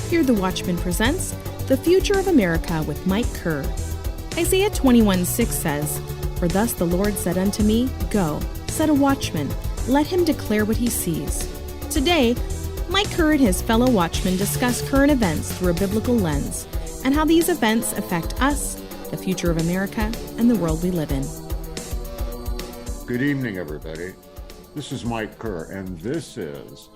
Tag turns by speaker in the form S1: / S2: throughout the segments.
S1: Here the Watchman presents The Future of America with Mike Kerr. Isaiah 21:6 says, "For thus the Lord said unto me, Go, set a watchman, let him declare what he sees." Today, Mike Kerr and his fellow watchmen discuss current events through a biblical lens and how these events affect us, the future of America, and the world we live in.
S2: Good evening, everybody. This is Mike Kerr, and this is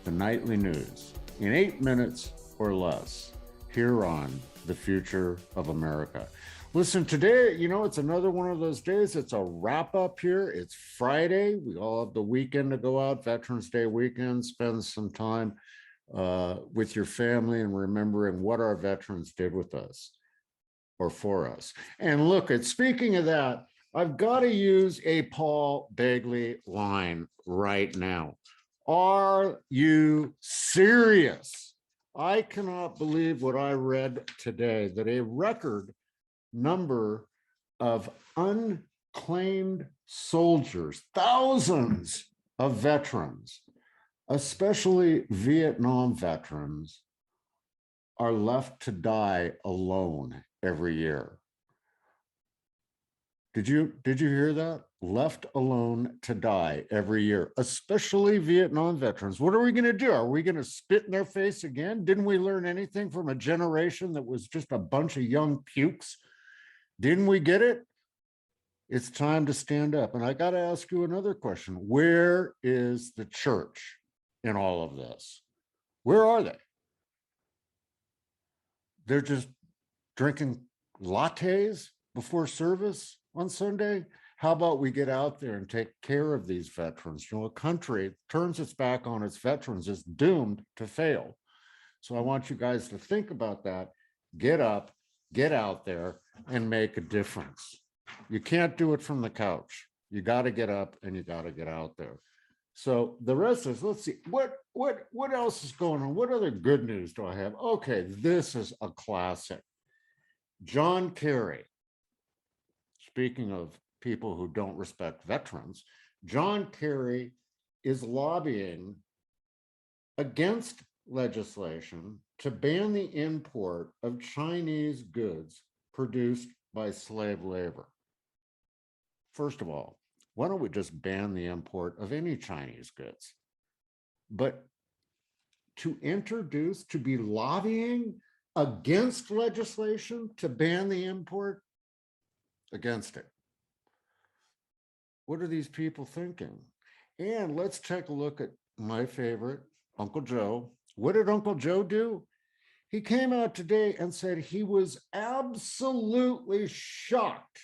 S2: the Nightly News in 8 minutes or less here on The Future of America. Listen, today, it's another one of those days. It's a wrap up here. It's Friday. We all have the weekend to go out, Veterans Day weekend, spend some time with your family and remembering what our veterans did with us or for us. And look, speaking of that, I've got to use a Paul Begley line right now. Are you serious? I cannot believe what I read today, that a record number of unclaimed soldiers, thousands of veterans, especially Vietnam veterans, are left to die alone every year. Did you hear that? Left alone to die every year, especially Vietnam veterans. What are we going to do? Are we going to spit in their face again? Didn't we learn anything from a generation that was just a bunch of young pukes? Didn't we get it? It's time to stand up. And I got to ask you another question. Where is the church in all of this? Where are they? They're just drinking lattes before service on Sunday. How about we get out there and take care of these veterans? A country turns its back on its veterans is doomed to fail. So I want you guys to think about that. Get up, get out there, and make a difference. You can't do it from the couch. You got to get up and you got to get out there. So the rest is, let's see, what else is going on? What other good news do I have? Okay, this is a classic. John Kerry. Speaking of people who don't respect veterans, John Kerry is lobbying against legislation to ban the import of Chinese goods produced by slave labor. First of all, why don't we just ban the import of any Chinese goods? But to be lobbying against legislation to ban the import, against it. What are these people thinking? And let's take a look at my favorite, Uncle Joe. What did Uncle Joe do? He came out today and said he was absolutely shocked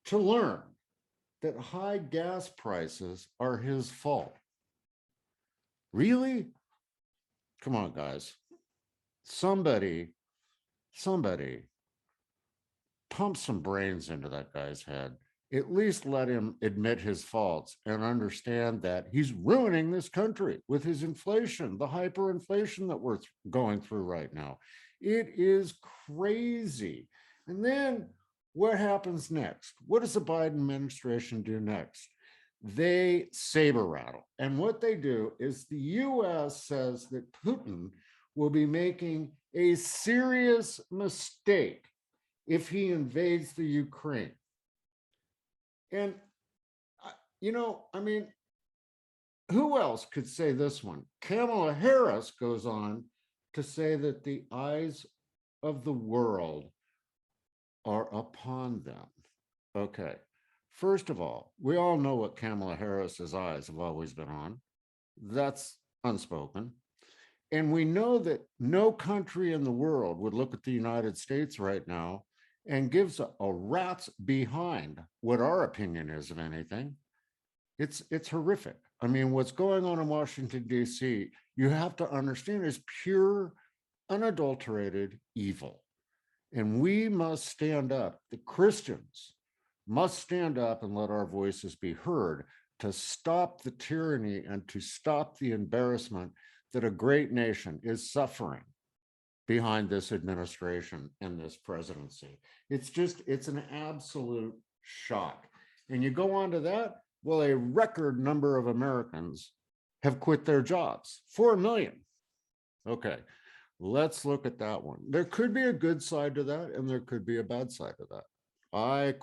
S2: to learn that high gas prices are his fault. Really? Come on, guys. Somebody pump some brains into that guy's head. At least let him admit his faults and understand that he's ruining this country with his inflation, the hyperinflation that we're going through right now. It is crazy. And then what happens next? What does the Biden administration do next? They saber rattle. And what they do is the US says that Putin will be making a serious mistake if he invades the Ukraine. And, who else could say this one? Kamala Harris goes on to say that the eyes of the world are upon them. Okay. First of all, we all know what Kamala Harris's eyes have always been on. That's unspoken. And we know that no country in the world would look at the United States right now and gives a rat's behind what our opinion is of anything. It's horrific. I mean, what's going on in Washington, D.C., you have to understand is pure, unadulterated evil. And we must stand up. The Christians must stand up and let our voices be heard to stop the tyranny and to stop the embarrassment that a great nation is suffering behind this administration and this presidency. It's an absolute shock. And you go on to that, well, a record number of Americans have quit their jobs, 4 million. Okay, Let's look at that one. There could be a good side to that, and there could be a bad side to that. I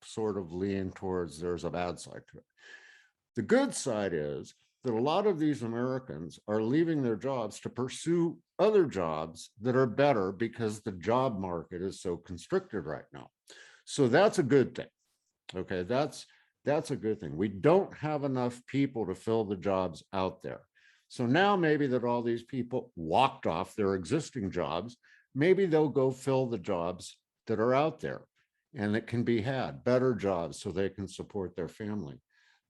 S2: sort of lean towards there's a bad side to it. The good side is that a lot of these Americans are leaving their jobs to pursue other jobs that are better because the job market is so constricted right now. So that's a good thing. Okay, that's a good thing. We don't have enough people to fill the jobs out there. So now maybe that all these people walked off their existing jobs, maybe they'll go fill the jobs that are out there and that can be had, better jobs so they can support their family.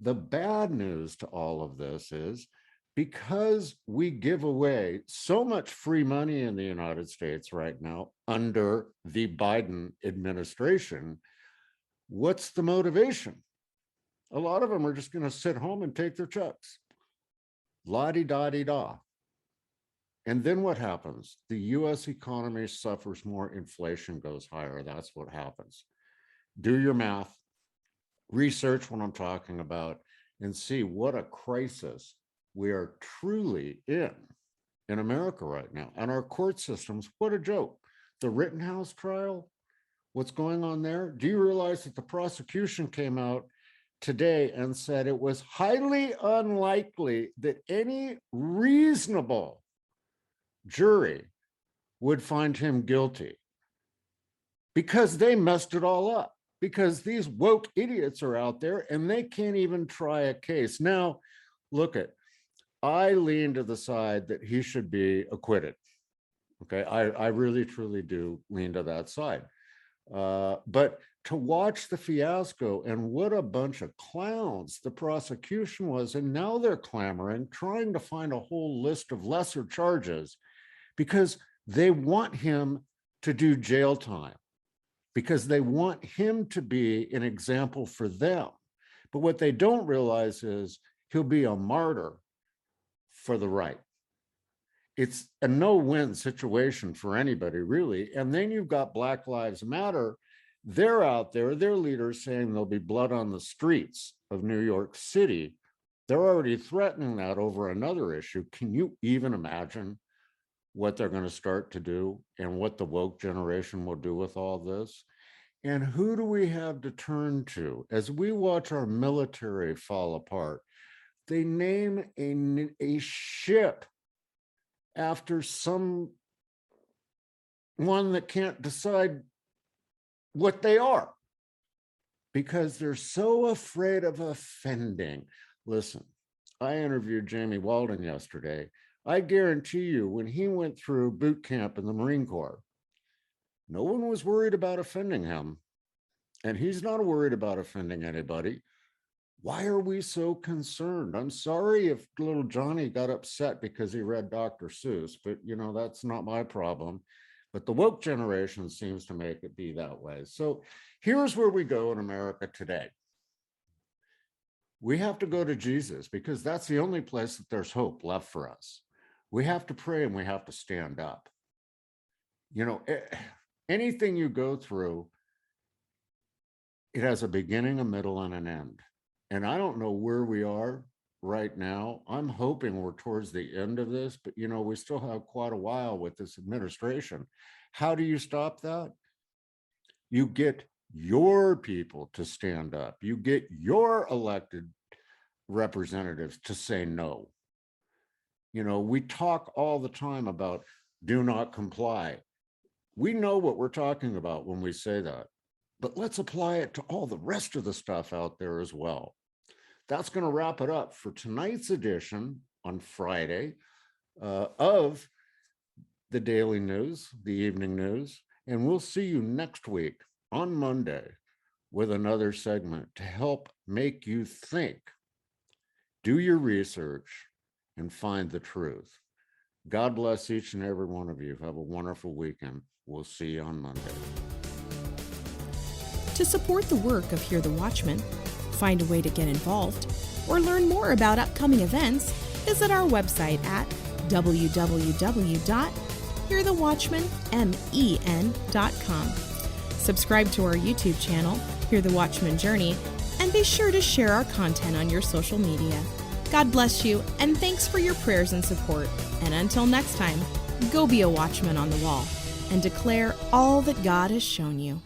S2: The bad news to all of this is because we give away so much free money in the United States right now under the Biden administration, what's the motivation? A lot of them are just going to sit home and take their checks. La-di-da-di-da. And then what happens? The US economy suffers more, inflation goes higher. That's what happens. Do your math, research what I'm talking about, and see what a crisis we are truly in America right now. And our court systems, what a joke. The Rittenhouse trial, what's going on there? Do you realize that the prosecution came out today and said it was highly unlikely that any reasonable jury would find him guilty because they messed it all up, because these woke idiots are out there and they can't even try a case. Now, look at, I lean to the side that he should be acquitted. Okay, I really, truly do lean to that side. But to watch the fiasco and what a bunch of clowns the prosecution was, and now they're clamoring, trying to find a whole list of lesser charges because they want him to do jail time, because they want him to be an example for them. But what they don't realize is he'll be a martyr for the right. It's a no-win situation for anybody, really. And then you've got Black Lives Matter. They're out there, their leaders saying there'll be blood on the streets of New York City. They're already threatening that over another issue. Can you even imagine what they're going to start to do and what the woke generation will do with all this? And who do we have to turn to as we watch our military fall apart? They name a ship after someone that can't decide what they are because they're so afraid of offending. Listen, I interviewed Jamie Walden yesterday. I guarantee you, when he went through boot camp in the Marine Corps, no one was worried about offending him. And he's not worried about offending anybody. Why are we so concerned? I'm sorry if little Johnny got upset because he read Dr. Seuss, but that's not my problem. But the woke generation seems to make it be that way. So here's where we go in America today. We have to go to Jesus because that's the only place that there's hope left for us. We have to pray and we have to stand up. Anything you go through, it has a beginning, a middle, and an end. And I don't know where we are right now. I'm hoping we're towards the end of this, but we still have quite a while with this administration. How do you stop that? You get your people to stand up. You get your elected representatives to say no. We talk all the time about do not comply. We know what we're talking about when we say that, but let's apply it to all the rest of the stuff out there as well. That's going to wrap it up for tonight's edition on Friday of the Daily News, the Evening News. And we'll see you next week on Monday with another segment to help make you think, do your research, and find the truth. God bless each and every one of you. Have a wonderful weekend. We'll see you on Monday.
S1: To support the work of Hear the Watchmen, find a way to get involved, or learn more about upcoming events, visit our website at www.hearthewatchmenmen.com. Subscribe to our YouTube channel, Hear the Watchman Journey, and be sure to share our content on your social media. God bless you, and thanks for your prayers and support. And until next time, go be a watchman on the wall and declare all that God has shown you.